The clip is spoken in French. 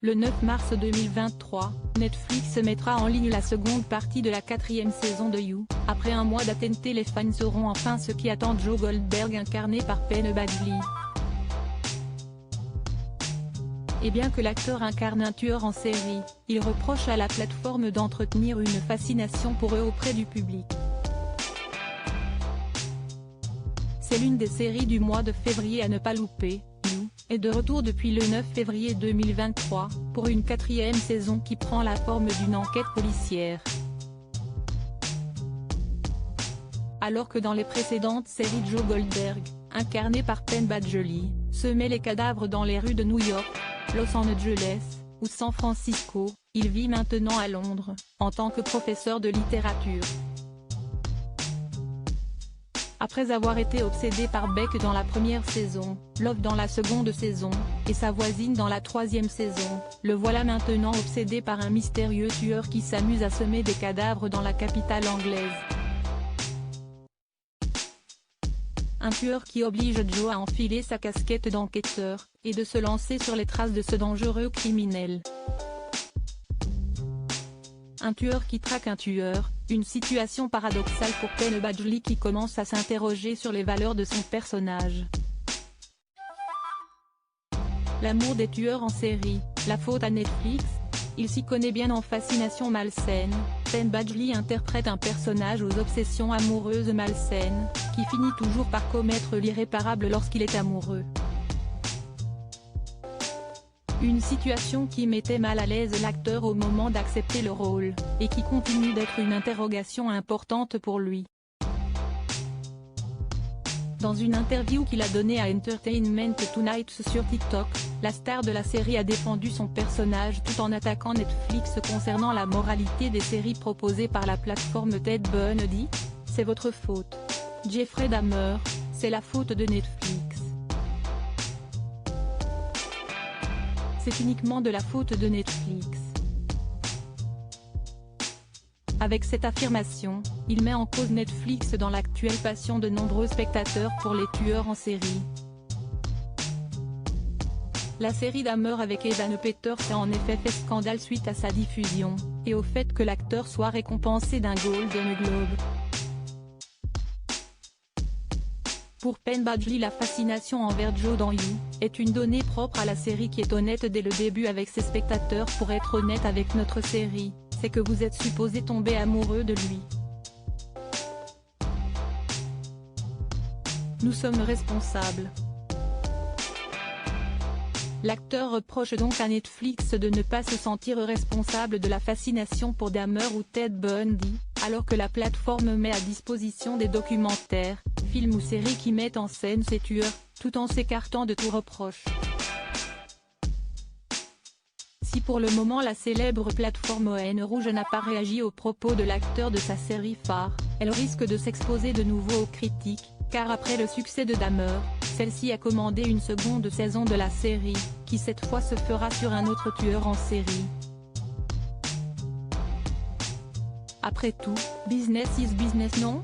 Le 9 mars 2023, Netflix mettra en ligne la seconde partie de la 4e saison de You. Après un mois d'attente, les fans sauront enfin ce qui attend Joe Goldberg incarné par Penn Badgley. Et bien que l'acteur incarne un tueur en série, il reproche à la plateforme d'entretenir une fascination pour eux auprès du public. C'est l'une des séries du mois de février à ne pas louper. You est de retour depuis le 9 février 2023, pour une 4e saison qui prend la forme d'une enquête policière. Alors que dans les précédentes séries Joe Goldberg, incarné par Penn Badgley, semait les cadavres dans les rues de New York, Los Angeles, ou San Francisco, il vit maintenant à Londres, en tant que professeur de littérature. Après avoir été obsédé par Beck dans la première saison, Love dans la seconde saison, et sa voisine dans la 3e saison, le voilà maintenant obsédé par un mystérieux tueur qui s'amuse à semer des cadavres dans la capitale anglaise. Un tueur qui oblige Joe à enfiler sa casquette d'enquêteur, et de se lancer sur les traces de ce dangereux criminel. Un tueur qui traque un tueur, une situation paradoxale pour Penn Badgley qui commence à s'interroger sur les valeurs de son personnage. L'amour des tueurs en série, la faute à Netflix? Il s'y connaît bien en fascination malsaine. Penn Badgley interprète un personnage aux obsessions amoureuses malsaines, qui finit toujours par commettre l'irréparable lorsqu'il est amoureux. Une situation qui mettait mal à l'aise l'acteur au moment d'accepter le rôle, et qui continue d'être une interrogation importante pour lui. Dans une interview qu'il a donnée à Entertainment Tonight sur TikTok, la star de la série a défendu son personnage tout en attaquant Netflix concernant la moralité des séries proposées par la plateforme Ted Bundy. C'est votre faute. Jeffrey Dahmer, c'est la faute de Netflix. C'est uniquement de la faute de Netflix. Avec cette affirmation, il met en cause Netflix dans l'actuelle passion de nombreux spectateurs pour les tueurs en série. La série Dahmer avec Evan Peters a en effet fait scandale suite à sa diffusion, et au fait que l'acteur soit récompensé d'un Golden Globe. Pour Penn Badgley, la fascination envers Joe dans You est une donnée propre à la série qui est honnête dès le début avec ses spectateurs. Pour être honnête avec notre série, c'est que vous êtes supposé tomber amoureux de lui. Nous sommes responsables. L'acteur reproche donc à Netflix de ne pas se sentir responsable de la fascination pour Dahmer ou Ted Bundy, alors que la plateforme met à disposition des documentaires, films ou séries qui mettent en scène ces tueurs, tout en s'écartant de tout reproche. Si pour le moment la célèbre plateforme ON Rouge n'a pas réagi aux propos de l'acteur de sa série phare, elle risque de s'exposer de nouveau aux critiques, car après le succès de Dahmer, celle-ci a commandé une seconde saison de la série, qui cette fois se fera sur un autre tueur en série. Après tout, business is business, non ?